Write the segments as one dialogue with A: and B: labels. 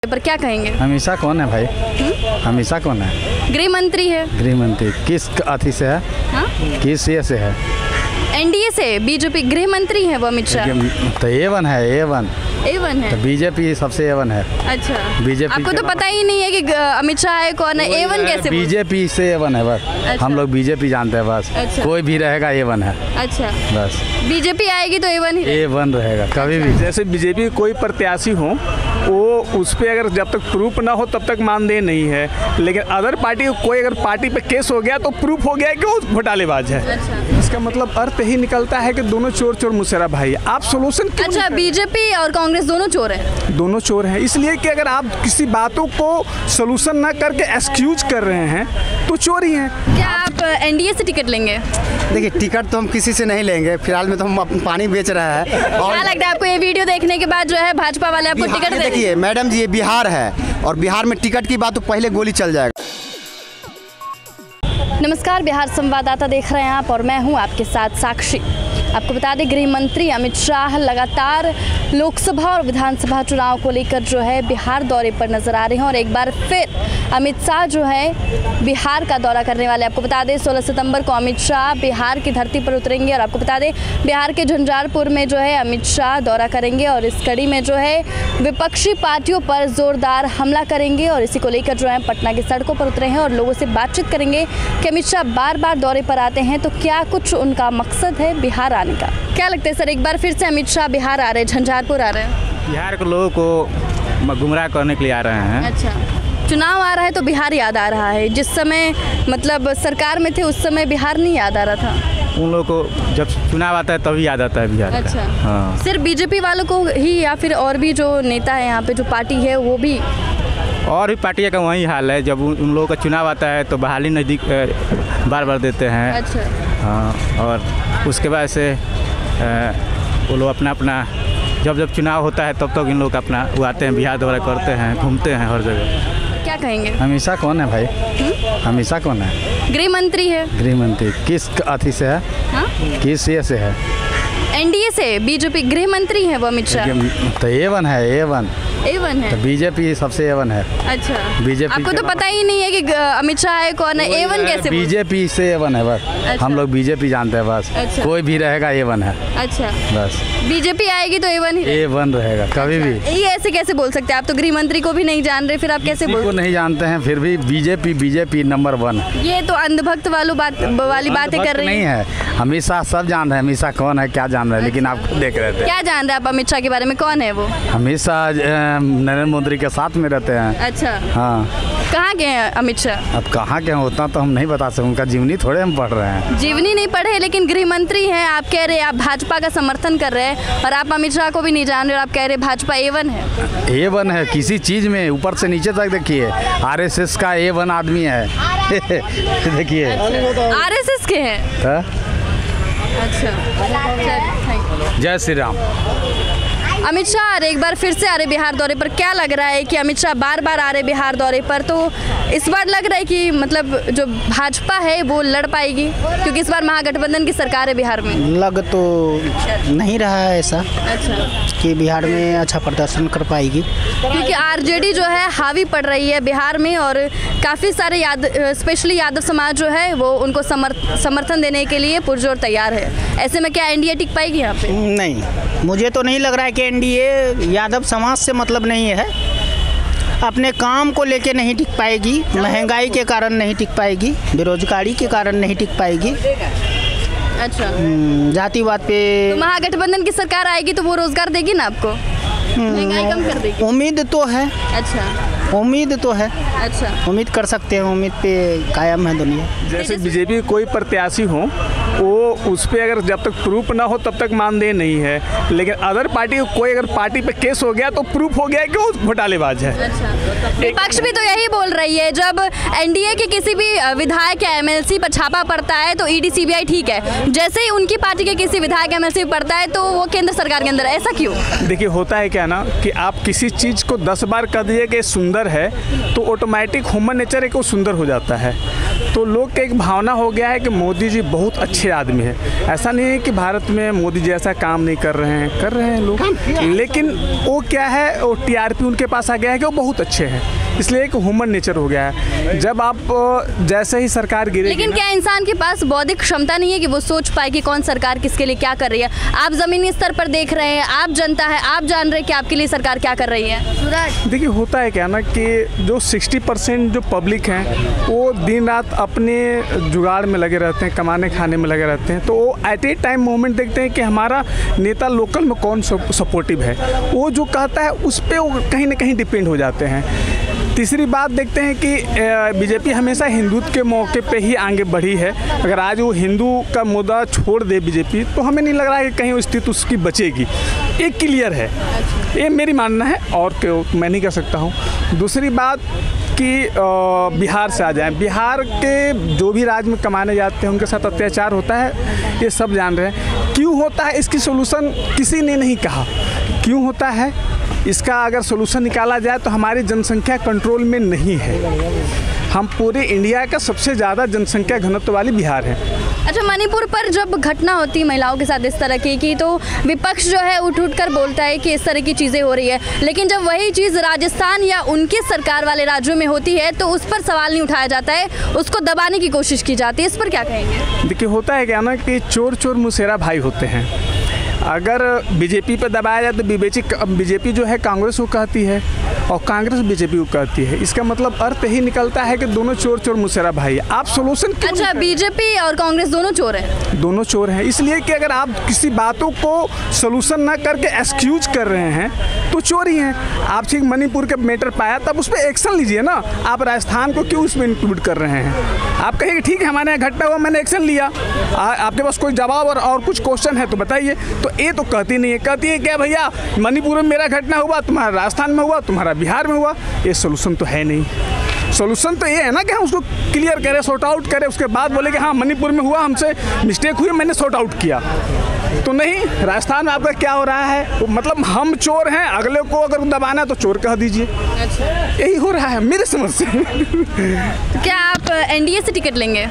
A: पर क्या कहेंगे?
B: हमेशा कौन है भाई? हमेशा कौन है?
A: गृह मंत्री है।
B: गृह मंत्री किस अथी से है?
A: हाँ?
B: किस ये से है?
A: एनडीए से बीजेपी गृह मंत्री है वो अमित शाह।
B: तो A1 है, A1
A: है।
B: तो बीजेपी सबसे A1 है।
A: अच्छा,
B: बीजेपी
A: आपको तो पता ही नहीं है कि अमित शाह है कौन है? A1 कैसे?
B: बीजेपी से A1 है बस।
A: अच्छा।
B: हम लोग बीजेपी जानते हैं बस।
A: अच्छा।
B: कोई भी रहेगा A1 है।
A: अच्छा,
B: बस
A: बीजेपी आएगी तो A1 ही
B: A1 रहेगा कभी भी।
C: जैसे बीजेपी कोई प्रत्याशी हो वो उस पर अगर जब तक प्रूफ ना हो तब तक मानदेय नहीं है, लेकिन अदर पार्टी कोई अगर पार्टी पे केस हो गया तो प्रूफ हो गया कि वो घोटालेबाज है।
A: अच्छा।
C: इसका मतलब अर्थ ही निकलता है कि दोनों चोर चोर मुशर्रफ भाई। आप सोल्यूशन क्यों
A: अच्छा, बीजेपी और कांग्रेस दोनों चोर हैं?
C: दोनों चोर हैं, इसलिए कि अगर आप किसी बातों को सोल्यूशन ना करके एक्सक्यूज कर रहे हैं तो चोरी हैं।
A: क्या आप एनडीए से टिकट लेंगे?
D: देखिए, टिकट तो हम किसी से नहीं लेंगे, फिलहाल में तो हम पानी बेच रहे हैं।
A: क्या लगता है आपको ये वीडियो देखने के बाद जो है भाजपा वाले आपको टिकट देंगे?
D: देखिए मैडम जी, ये बिहार है और बिहार में टिकट की बात तो पहले गोली चल जाएगा।
A: नमस्कार, बिहार संवाददाता देख रहे हैं आप और मैं हूं आपके साथ साक्षी। आपको बता दें, गृह मंत्री अमित शाह लगातार लोकसभा और विधानसभा चुनाव को लेकर जो है बिहार दौरे पर नजर आ रहे हैं और एक बार फिर अमित शाह जो है बिहार का दौरा करने वाले। आपको बता दें 16 सितंबर को अमित शाह बिहार की धरती पर उतरेंगे और आपको बता दें बिहार के झंझारपुर में जो है अमित शाह दौरा करेंगे और इस कड़ी में जो है विपक्षी पार्टियों पर जोरदार हमला करेंगे और इसी को लेकर जो है पटना की सड़कों पर उतरे हैं और लोगों से बातचीत करेंगे कि अमित शाह बार बार दौरे पर आते हैं तो क्या कुछ उनका मकसद है बिहार आने का। क्या लगता है सर, एक बार फिर से अमित शाह बिहार आ रहे हैं, झंझारपुर आ रहे हैं?
E: बिहार के लोगों को गुमराह करने के लिए आ रहे हैं।
A: अच्छा, चुनाव आ रहा है तो बिहार याद आ रहा है। जिस समय मतलब सरकार में थे उस समय बिहार नहीं याद आ रहा था।
E: उन लोगों को जब चुनाव आता है तभी याद आता है बिहार का।
A: अच्छा।
E: हाँ।
A: सिर्फ बीजेपी वालों को ही या फिर और भी जो नेता है यहाँ पे जो पार्टी है वो भी?
E: और भी पार्टियों का वही हाल है, जब उन लोगों का चुनाव आता है तो बहाली नज़दीक बार बार देते हैं।
A: अच्छा।
E: हाँ, और उसके बाद से वो लोग अपना जब चुनाव होता है तब तक इन लोग अपना वो आते हैं, बिहार दौरा करते हैं, घूमते हैं हर जगह।
A: क्या कहेंगे?
B: हमेशा कौन है भाई? हमेशा कौन है?
A: गृह मंत्री है।
B: गृह मंत्री किस अथी से है?
A: हाँ?
B: किस ये से है?
A: एनडीए से बीजेपी गृह मंत्री है वो अमित शाह।
B: तो A1 है, A1
A: है।
B: तो बीजेपी सबसे A1 है।
A: अच्छा,
B: बीजेपी
A: आपको तो पता ही नहीं है कि अमित शाह है कौन है? A1 कैसे?
B: बीजेपी से A1 है बस।
A: अच्छा।
B: हम लोग बीजेपी जानते हैं बस।
A: अच्छा।
B: कोई भी रहेगा A1 है।
A: अच्छा,
B: बस
A: बीजेपी आएगी तो A1 ही?
B: A1 रहेगा कभी भी।
A: ये ऐसे कैसे बोल सकते हैं? आप तो गृह मंत्री को भी नहीं जान रहे, फिर आप कैसे
B: को नहीं जानते हैं फिर भी बीजेपी नंबर 1।
A: ये तो अंधभक्त वाली बातें कर रहे
B: नहीं
A: हैं।
B: है, हमेशा सब जान रहे हैं हमेशा कौन है क्या जान रहे हैं, लेकिन आप देख रहे थे।
A: क्या जान रहे हैं आप अमित शाह के बारे में? कौन है वो?
B: हमेशा नरेंद्र मोदी के साथ में रहते हैं।
A: अच्छा।
B: हाँ।
A: कहाँ के हैं अमित शाह?
B: अब कहाँ के हैं उतना तो हम नहीं बता सकते, उनका जीवनी थोड़े हम पढ़ रहे हैं।
A: जीवनी नहीं पढ़े, लेकिन गृह मंत्री हैं। आप कह रहे हैं आप भाजपा का समर्थन कर रहे हैं और आप अमित शाह को भी नहीं जान रहे और आप कह रहे भाजपा A1 है।
B: A1 है किसी चीज़ में, ऊपर से नीचे तक देखिए RSS का A1 आदमी है। देखिए
A: RSS के हैं। अच्छा,
B: जय श्री राम।
A: अमित शाह एक बार फिर से आ रहे बिहार दौरे पर। क्या लग रहा है कि अमित शाह बार बार आ रहे बिहार दौरे पर, तो इस बार लग रहा है कि मतलब जो भाजपा है वो लड़ पाएगी, क्योंकि इस बार महागठबंधन की सरकार है बिहार में?
D: लग तो नहीं रहा है ऐसा।
A: अच्छा,
D: कि बिहार में अच्छा प्रदर्शन कर पाएगी,
A: क्योंकि आरजेडी जो है हावी पड़ रही है बिहार में और काफ़ी सारे स्पेशली यादव समाज जो है वो उनको समर्थन देने के लिए पुरजोर तैयार है। ऐसे में क्या एनडीए टिक पाएगी यहाँ पे?
D: नहीं, मुझे तो नहीं लग रहा है कि एनडीए यादव समाज से मतलब नहीं है, अपने काम को लेके नहीं टिक पाएगी, महंगाई के कारण नहीं टिक पाएगी, बेरोजगारी के कारण नहीं टिक पाएगी।
A: अच्छा,
D: जातिवाद पे
A: तो महागठबंधन की सरकार आएगी तो वो रोजगार देगी ना आपको? महंगाई कम कर देगी?
D: उम्मीद तो है।
A: अच्छा,
D: उम्मीद तो है।
A: अच्छा,
D: उम्मीद कर सकते हैं, उम्मीद पे कायम है दुनिया।
C: जैसे बीजेपी कोई प्रत्याशी हो वो उस पर अगर जब तक प्रूफ ना हो तब तक मानदेय नहीं है, लेकिन अदर पार्टी कोई अगर पार्टी पे केस हो गया तो प्रूफ हो गया कि वो घोटालेबाज है।
A: अच्छा, विपक्ष भी तो यही बोल रही है, जब एनडीए के किसी भी विधायक या एमएलसी पर छापा पड़ता है तो ईडी सीबीआई ठीक है, जैसे ही उनकी पार्टी के किसी विधायक एमएलसी पर पड़ता है तो वो केंद्र सरकार के अंदर। ऐसा क्यों?
C: देखिए, होता है क्या ना कि आप किसी चीज़ को 10 बार कह दीजिए कि सुंदर है तो ऑटोमेटिक ह्यूमन नेचर है कि वो सुंदर हो जाता है। तो लोग का एक भावना हो गया है कि मोदी जी बहुत अच्छे आदमी है। ऐसा नहीं है कि भारत में मोदी जी ऐसा काम नहीं कर रहे हैं लोग, लेकिन वो क्या है, वो टीआरपी उनके पास आ गया है कि वो बहुत अच्छे हैं, इसलिए एक ह्यूमन नेचर हो गया है। जब आप जैसे ही सरकार गिरेगी,
A: लेकिन क्या इंसान के पास बौद्धिक क्षमता नहीं है कि वो सोच पाए कि कौन सरकार किसके लिए क्या कर रही है? आप जमीनी स्तर पर देख रहे हैं, आप जनता है, आप जान रहे हैं कि आपके लिए सरकार क्या कर रही है।
C: देखिए होता है क्या ना कि जो 60% जो पब्लिक हैं वो दिन रात अपने जुगाड़ में लगे रहते हैं, कमाने खाने में लगे रहते हैं, तो वो एट ए टाइम मोमेंट देखते हैं कि हमारा नेता लोकल में कौन सपोर्टिव है, वो जो कहता है उस पर वो कहीं ना कहीं डिपेंड हो जाते हैं। तीसरी बात देखते हैं कि बीजेपी हमेशा हिंदुत्व के मौके पे ही आगे बढ़ी है। अगर आज वो हिंदू का मुद्दा छोड़ दे बीजेपी, तो हमें नहीं लग रहा है कि कहीं स्थिति उसकी बचेगी। ये क्लियर है, ये मेरी मानना है और क्यों मैं नहीं कह सकता हूँ। दूसरी बात कि बिहार से आ जाएं, बिहार के जो भी राज्य में कमाने जाते हैं उनके साथ अत्याचार होता है, ये सब जान रहे हैं। क्यों होता है इसकी सोल्यूशन किसी ने नहीं कहा, क्यों होता है इसका अगर सोल्यूशन निकाला जाए तो हमारी जनसंख्या कंट्रोल में नहीं है। हम पूरे इंडिया का सबसे ज़्यादा जनसंख्या घनत्व वाली बिहार है।
A: अच्छा, मणिपुर पर जब घटना होती है महिलाओं के साथ इस तरह की तो विपक्ष जो है उठ कर बोलता है कि इस तरह की चीज़ें हो रही है, लेकिन जब वही चीज़ राजस्थान या उनके सरकार वाले राज्यों में होती है तो उस पर सवाल नहीं उठाया जाता है, उसको दबाने की कोशिश की जाती है। इस पर क्या कहेंगे?
C: देखिए होता है क्या ना कि चोर चोर मुसेरा भाई होते हैं। अगर बीजेपी पर दबाया जाए तो बीजेपी जो है कांग्रेस को कहती है और कांग्रेस बीजेपी को कहती है। इसका मतलब अर्थ ही निकलता है कि दोनों चोर चोर मुसेरा भाई है। आप सोल्यूशन क्यों?
A: अच्छा, बीजेपी और कांग्रेस दोनों चोर हैं?
C: दोनों चोर हैं, इसलिए कि अगर आप किसी बातों को सोल्यूशन ना करके एक्सक्यूज कर रहे हैं तो चोर ही हैं। आप ठीक मणिपुर का मैटर पाया तब उस पर एक्शन लीजिए ना। आप राजस्थान को क्यों उसमें इंक्लूड कर रहे हैं? आप कहिए ठीक है हमारे यहाँ घटना हुआ, मैंने एक्शन लिया, आपके पास कोई जवाब और कुछ क्वेश्चन है तो बताइए। तो ये तो कहती नहीं है, कहती है क्या भैया मणिपुर में मेरा घटना हुआ, तुम्हारा राजस्थान में हुआ, तुम्हारा बिहार में हुआ। ये सोल्यूशन तो है नहीं। सोल्यूशन तो ये है ना कि हम उसको क्लियर करें, सॉर्ट आउट करें, उसके बाद बोले कि हाँ मणिपुर में हुआ, हमसे मिस्टेक हुई, मैंने सॉर्ट आउट किया। तो नहीं, राजस्थान में आपका क्या हो रहा है, मतलब हम चोर हैं, अगले को अगर दबाना है तो चोर कह दीजिए। यही हो रहा है मेरे समझ से।
A: क्या आप एनडीए से टिकट लेंगे?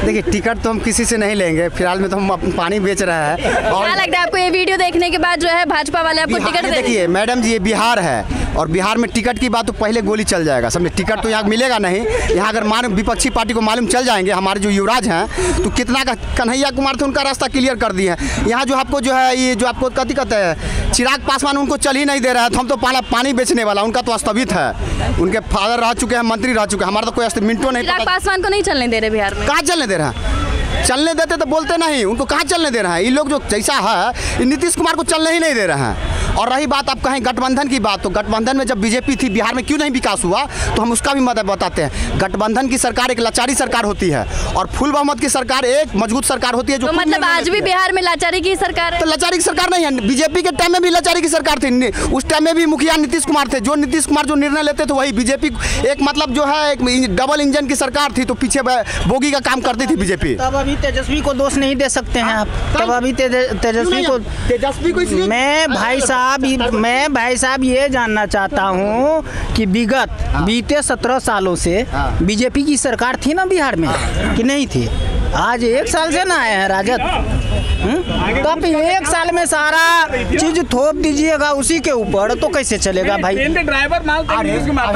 F: देखिए टिकट तो हम किसी से नहीं लेंगे, फिलहाल में तो हम अपना पानी बेच रहे हैं। और
A: क्या लगता है आपको ये वीडियो देखने के बाद जो है भाजपा वाले आपको टिकट दे?
F: देखिए मैडम जी, ये बिहार है और बिहार में टिकट की बात तो पहले गोली चल जाएगा, समझे। टिकट तो यहाँ मिलेगा नहीं। यहाँ अगर विपक्षी पार्टी को मालूम चल जाएंगे हमारे जो युवराज हैं तो कितना का कन्हैया कुमार थे उनका रास्ता क्लियर कर दिए हैं। यहाँ जो आपको जो है ये जो आपको कथी कहते हैं चिराग पासवान, उनको चल ही नहीं दे रहा है, तो हम तो पानी बेचने वाला, उनका तो स्थगित है। उनके फादर रह चुके हैं, मंत्री रह चुके हैं, हमारा तो कोई मिनटों नहीं।
A: चिराग पासवान को नहीं चलने दे रहे बिहार में?
F: कहाँ चलने दे रहा है? चलने देते तो बोलते नहीं, उनको कहाँ चलने दे रहे हैं? ये लोग जो जैसा है नीतीश कुमार को चलने ही नहीं दे रहे हैं। और रही बात आप कहें गठबंधन की बात, तो गठबंधन में जब बीजेपी थी बिहार में क्यों नहीं विकास हुआ, तो हम उसका भी मदद बताते हैं। गठबंधन की सरकार एक लाचारी सरकार होती है और फुल बहुमत की सरकार एक मजबूत सरकार होती है। जो
A: तो मतलब आज भी बिहार में लाचारी की सरकार है?
F: तो लाचारी की सरकार नहीं है, बीजेपी के टाइम में भी लाचारी की सरकार थी। उस टाइम में भी मुखिया नीतीश कुमार थे, जो नीतीश कुमार जो निर्णय लेते थे वही बीजेपी एक मतलब जो है एक डबल इंजन की सरकार थी, तो पीछे बोगी का काम करती थी बीजेपी।
D: तब अभी तेजस्वी को दोष नहीं दे सकते हैं आप, तब अभी तेजस्वी को मैं भाई साहब ये जानना चाहता हूँ कि बीते 17 सालों से बीजेपी की सरकार थी ना बिहार में कि नहीं थी? आज 1 साल से ना आए हैं राजद। तो आप 1 साल में सारा चीज थोप दीजिएगा उसी के ऊपर, तो कैसे चलेगा भाई?
C: ड्राइवर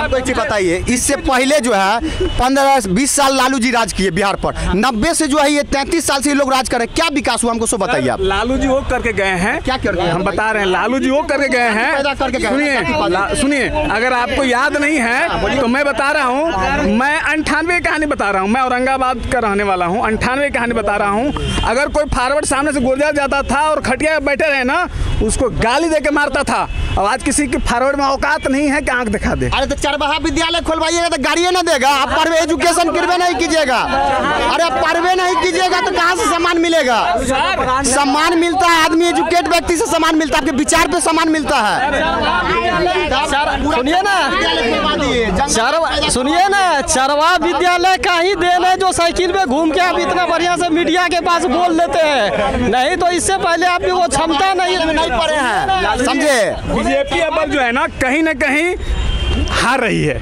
F: कोई चीज बताइए, इससे पहले जो है 15-20 साल लालू जी राज किए बिहार पर, 90 से जो है ये 33 साल से ये लोग राज कर रहे हैं। क्या विकास हुआ हमको सो बताइए आप।
C: लालू जी वो करके गए हैं,
F: क्या कर गए?
C: हम बता रहे हैं, लालू जी वो करके गए हैं। सुनिए, अगर आपको याद नहीं है तो मैं बता रहा हूँ, मैं 98 कहानी बता रहा हूँ, मैं औरंगाबाद का रहने वाला हूँ, 98 कहानी बता रहा हूँ। अगर कोई फॉरवर्ड सामने से गुजर जाता था और खटिया बैठे रहे ना, उसको गाली दे के मारता था। और आज किसी की फॉरवर्ड में औकात नहीं है कि आंख दिखा दे।
F: अरे तो चरवाहा विद्यालय खोलवाइएगा तो गाड़ियाँ ना देगा, आप पढ़वे एजुकेशन करवे नहीं कीजिएगा। अरे पढ़वे नहीं कीजिएगा तो कहाँ से सम्मान मिलेगा? सम्मान मिलता है, आदमी एजुकेट व्यक्ति से सम्मान मिलता है, आपके विचार पे सम्मान मिलता है।
G: सुनिए ना, चरवा विद्यालय का ही देन है जो साइकिल में घूम के आप इतना बढ़िया से मीडिया के पास बोल देते हैं। नहीं तो इससे पहले आपकी वो क्षमता नहीं पड़े हैं,
F: समझे।
C: बीजेपी अब जो है ना कहीं हार रही है।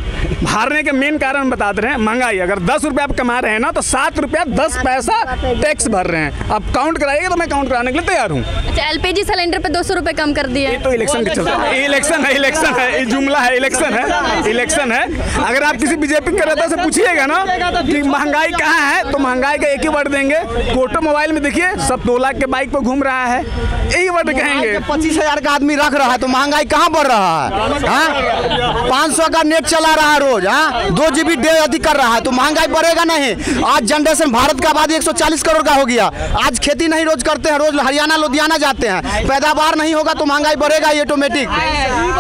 C: हारने के मेन कारण बता रहे हैं, महंगाई। अगर 10 रुपये आप कमा रहे हैं ना तो 7 रुपया 10 पैसा टैक्स भर रहे हैं। आप काउंट कराइएगा तो मैं काउंट कराने के लिए तैयार हूँ।
A: अच्छा, एलपीजी सिलेंडर पे 200 रुपये कम कर दिए।
C: ये तो इलेक्शन के चलते, इलेक्शन है, ये जुमला है, इलेक्शन है। अगर आप किसी बीजेपी के नेता से पूछिएगा ना कि महंगाई कहाँ है, तो महंगाई का एक ही वर्ड देंगे, कोटो मोबाइल में देखिए सब 2 लाख के बाइक पर घूम रहा है, यही वर्ड कहेंगे।
F: 25,000 का आदमी रख रहा है तो महंगाई कहाँ बढ़ रहा है? 500 का नेट चला रहा है रोज, 2 GB डे अधिक कर रहा है तो महंगाई बढ़ेगा नहीं। आज जनरेशन भारत का आबादी 140 करोड़ का हो गया। आज खेती नहीं रोज करते हैं, रोज हरियाणा लुधियाना जाते हैं, पैदावार नहीं होगा तो महंगाई बढ़ेगा ये ऑटोमेटिक।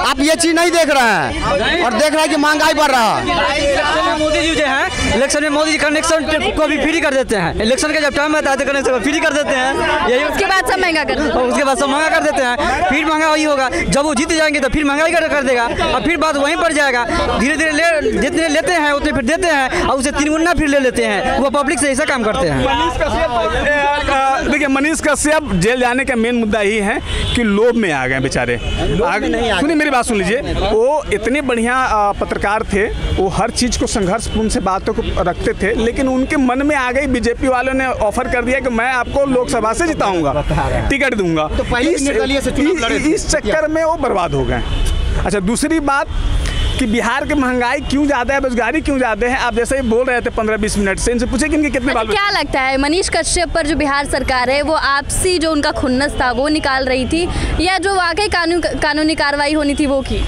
F: आप ये चीज नहीं देख रहे हैं और देख रहे हैं कि महंगाई बढ़ रहा है।
G: मोदी जी जो है इलेक्शन में मोदी जी कनेक्शन को भी फ्री कर देते हैं। इलेक्शन का जब टाइम आता है तो कनेक्शन को फ्री कर देते हैं, यही
A: उसके बाद सब महंगा कर देते हैं।
G: उसके बाद सब महंगा कर देते हैं। फिर महंगा वही होगा, जब वो जीत जाएंगे तो फिर महंगाई कर देगा और फिर बात वहीं पर जाएगा। धीरे धीरे जितने लेते हैं उतने फिर देते हैं और उसे 3 गुना फिर ले लेते हैं। वो पब्लिक से ऐसा काम करते हैं।
C: देखिए, मनीष कश्यप जेल जाने का मेन मुद्दा यही है कि लोभ में आ गए बेचारे। सुनिए मेरी बात सुन लीजिए, वो इतने बढ़िया पत्रकार थे, वो हर चीज़ को संघर्षपूर्ण से बातों को रखते थे, लेकिन उनके मन में आ गई, बीजेपी वालों ने ऑफर कर दिया कि मैं आपको लोकसभा से जिताऊंगा, टिकट दूंगा, तो इस चक्कर में वो बर्बाद हो गए। अच्छा, दूसरी बात कि बिहार की महंगाई क्यों ज़्यादा है, बेरोजगारी क्यों ज़्यादा है, आप जैसे ही बोल रहे थे 15-20 मिनट से, इनसे पूछे कि इनके कितने बाल।
A: क्या लगता है मनीष कश्यप पर जो बिहार सरकार है वो आपसी जो उनका खुन्नस था वो निकाल रही थी, या जो वाकई कानूनी कार्रवाई होनी थी वो की?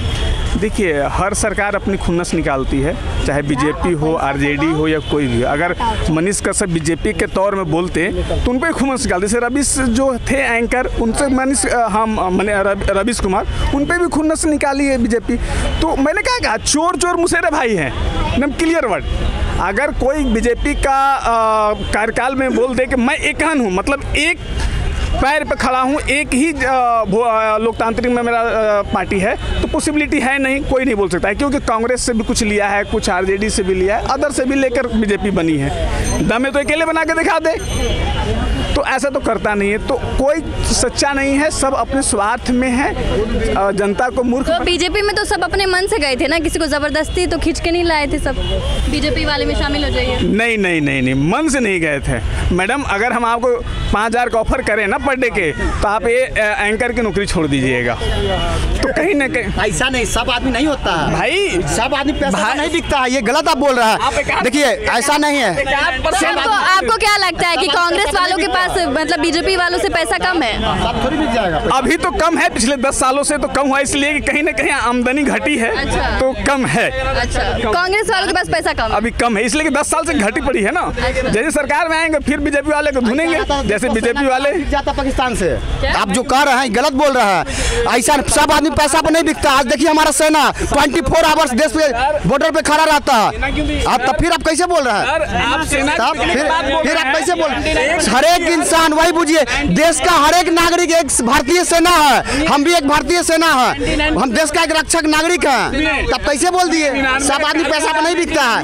C: देखिए, हर सरकार अपनी खुन्नस निकालती है, चाहे बीजेपी हो, आरजेडी हो या कोई भी। अगर मनीष कश्यप बीजेपी के तौर में बोलते तो उन पर खुन्नस निकालते। जैसे रवीश जो थे एंकर, उनसे रवीश कुमार, उन पर भी खुन्नस निकाली है बीजेपी। तो मैंने कहा चोर चोर मुसेरे भाई हैं, एकदम क्लियर वर्ड। अगर कोई बीजेपी का कार्यकाल में बोल दे कि मैं एकहन हूँ, मतलब एक पैर पे खड़ा हूँ, एक ही लोकतांत्रिक में मेरा पार्टी है, तो पॉसिबिलिटी है नहीं, कोई नहीं बोल सकता है। क्योंकि कांग्रेस से भी कुछ लिया है, कुछ आरजेडी से भी लिया है, अदर से भी लेकर बीजेपी बनी है। दम है तो अकेले बना के दिखा दे, तो ऐसा तो करता नहीं है। तो कोई सच्चा नहीं है, सब अपने स्वार्थ में है, जनता को मूर्ख।
A: तो बीजेपी में तो सब अपने मन से गए थे ना, किसी को जबरदस्ती तो खींच के नहीं लाए थे, सब बीजेपी वाले में शामिल हो जाइए।
C: नहीं, मन से नहीं गए थे मैडम। अगर हम आपको 5,000 का ऑफर करें ना पर डे के, तो आप ये एंकर की नौकरी छोड़ दीजिएगा। तो कहीं ना कहीं
F: ऐसा नहीं, सब आदमी नहीं होता है
C: भाई,
F: सब आदमी पैसा नहीं दिखता है, ये गलत आप बोल रहा है। देखिए, ऐसा नहीं है।
A: आपको क्या लगता है कि कांग्रेस वालों के पास मतलब बीजेपी वालों से पैसा कम है?
F: थोड़ी मिल जाएगा।
C: अभी तो कम है, पिछले 10 सालों से तो कम हुआ, इसलिए कि कहीं ना कहीं आमदनी घटी है।
A: अच्छा।
C: तो कम है।
A: अच्छा, कांग्रेस वालों के पास पैसा कम है?
C: अभी कम है, इसलिए कि 10 साल से घटी पड़ी है ना। जैसे सरकार में आएंगे फिर बीजेपी वाले को ढूंढेंगे, जैसे बीजेपी वाले
F: जाता पाकिस्तान से। आप जो कह रहे हैं गलत बोल रहा है। ऐसा सब आदमी पैसा पर नहीं बिकता। आज देखिए हमारा सेना 24 आवर्स देश पे बॉर्डर पे खड़ा रहता है। अब तब फिर आप कैसे बोल रहे हैं? फिर आप कैसे बोल रहे हैं? हर एक इंसान, वही बुझिए, देश का हर एक नागरिक एक भारतीय सेना है। हम भी एक भारतीय सेना है, हम देश का एक रक्षक नागरिक है। तब कैसे बोल दिए? सब आदमी पैसा पर नहीं बिकता है।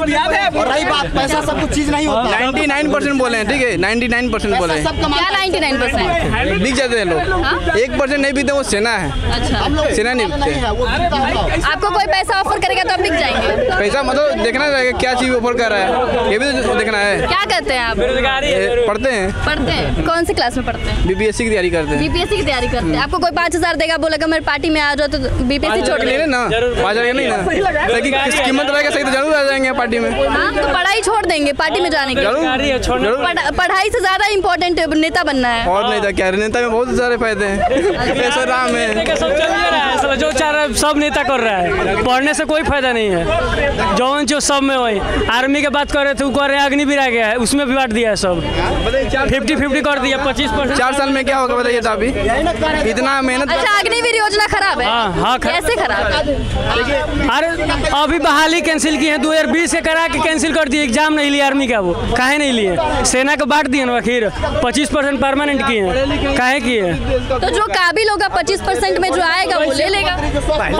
F: और रही बात, पैसा सब कुछ चीज नहीं होता।
E: 99% बोले हैं, ठीक है, 99% बोले हैं।
A: क्या 99%?
E: बिक जाते हैं लोग। 1% नहीं बिकते, वो सेना है।
A: अच्छा,
E: सेना नहीं बिकते।
A: आपको कोई पैसा ऑफर करेगा तो आप बिक जाएंगे?
E: पैसा मतलब देखना रहेगा क्या चीज़ ऑफर कर रहा है, ये भी तो देखना है।
A: क्या करते हैं आप?
E: पढ़ते हैं।
A: कौन सी क्लास में पढ़ते हैं?
E: बीपीएससी की तैयारी करते हैं।
A: बीपीएससी की तैयारी करते हैं। आपको कोई 5,000 देगा, बोलेगा मेरे पार्टी में आ जाओ, तो बीपीएससी छोड़
E: ले ना, 5,000 नहीं ना, लेकिन कीमत रहेगा सही तो जरूर आ जाएंगे पार्टी में।
A: हाँ, तो पढ़ाई छोड़ देंगे पार्टी में जाने के? पढ़ाई से ज्यादा इम्पोर्टेंट नेता बनना है।
E: और नहीं था क्या, नेता में बहुत सारे फायदे हैं। पैसा राम है,
H: जो चाह रहा है सब नेता कर रहा है, पढ़ने से कोई फायदा नहीं है। जौन जो सब में वही आर्मी के बात कर रहे थे, वो कर रहे हैं अग्निवीर आ गया है, उसमें भी बांट दिया है सब, 50-50 कर दिया। 25%
E: 4 साल में क्या होगा बताइए? तो अभी इतना मेहनत।
A: अच्छा, अग्निवीर योजना खराब है?
H: हाँ,
A: कैसे खराब है?
H: अरे अभी बहाली कैंसिल की है, 2020 से करा के कैंसिल कर दिए, एग्जाम नहीं लिया आर्मी का। वो काहे नहीं लिए? सेना को बांट दिए ना, आखिर 25% परमानेंट किए हैं, काहे किए?
A: तो जो काबिल होगा 25% में जो आएगा वो ले लेगा।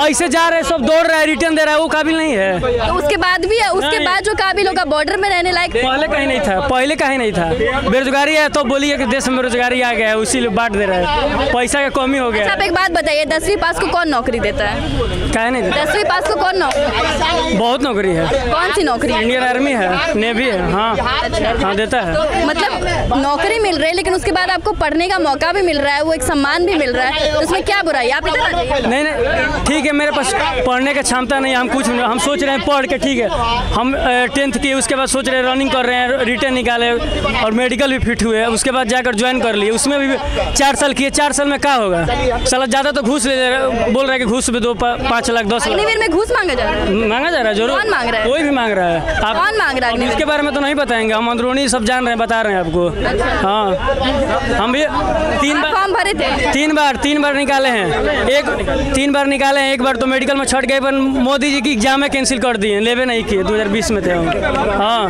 H: ऐसे जा रहे सब दौड़ रहा है, रिटर्न दे रहा है, वो काबिल नहीं है।
A: तो उसके बाद भी है, उसके बाद जो काबिल होगा बॉर्डर में रहने लायक।
H: पहले कहीं नहीं था, पहले कहीं नहीं था। बेरोजगारी है तो बोलिए कि देश में बेरोजगारी आ गया है, उसी बांट दे रहा है, पैसा का कमी हो गया।
A: आप एक बात बताइए, 10वीं पास को कौन नौकरी देता है?
H: कहे नहीं देता।
A: 10वीं पास को कौन नौकरी?
H: बहुत नौकरी है।
A: कौन सी नौकरी?
H: इंडियन आर्मी है, नेवी है। हाँ हाँ देता है।
A: तो मतलब नौकरी मिल रही है लेकिन उसके बाद आपको पढ़ने का मौका भी मिल रहा है, वो एक सम्मान भी मिल रहा है, तो उसमें क्या बुराई? आप इधर आ जाइए।
H: नहीं ठीक है, मेरे पास पढ़ने का क्षमता नहीं, हम कुछ नहीं, हम सोच रहे हैं पढ़ के, ठीक है हम 10th किए, उसके बाद सोच रहे हैं रनिंग कर रहे हैं, रिटर्न निकाले और मेडिकल भी फिट हुए, उसके बाद जाकर ज्वाइन कर लिए, उसमें भी 4 साल किए। 4 साल में क्या होगा? साला ज़्यादा तो घूस ले बोल रहा है कि घूस भी दो 5 लाख 10 लाख।
A: अग्निवीर में घूस मांगा जा रहा है?
H: मांगा जा रहा है जरूर।
A: कौन मांग रहा है?
H: कोई भी मांग रहा है। आप
A: कौन मांग रहा है?
H: इसके बारे में तो नहीं बताएंगे, हम अंदरूनी सब जान रहे हैं, बता रहे हैं आपको। हाँ हम भी 3 बार
A: फॉर्म भरे थे?
H: 3 बार निकाले हैं। 3 बार निकाले हैं, एक बार तो मेडिकल में छट गए, पर मोदी जी की एग्जाम में कैंसिल कर दिए, लेवे नहीं किए, 2020 में थे हम। हाँ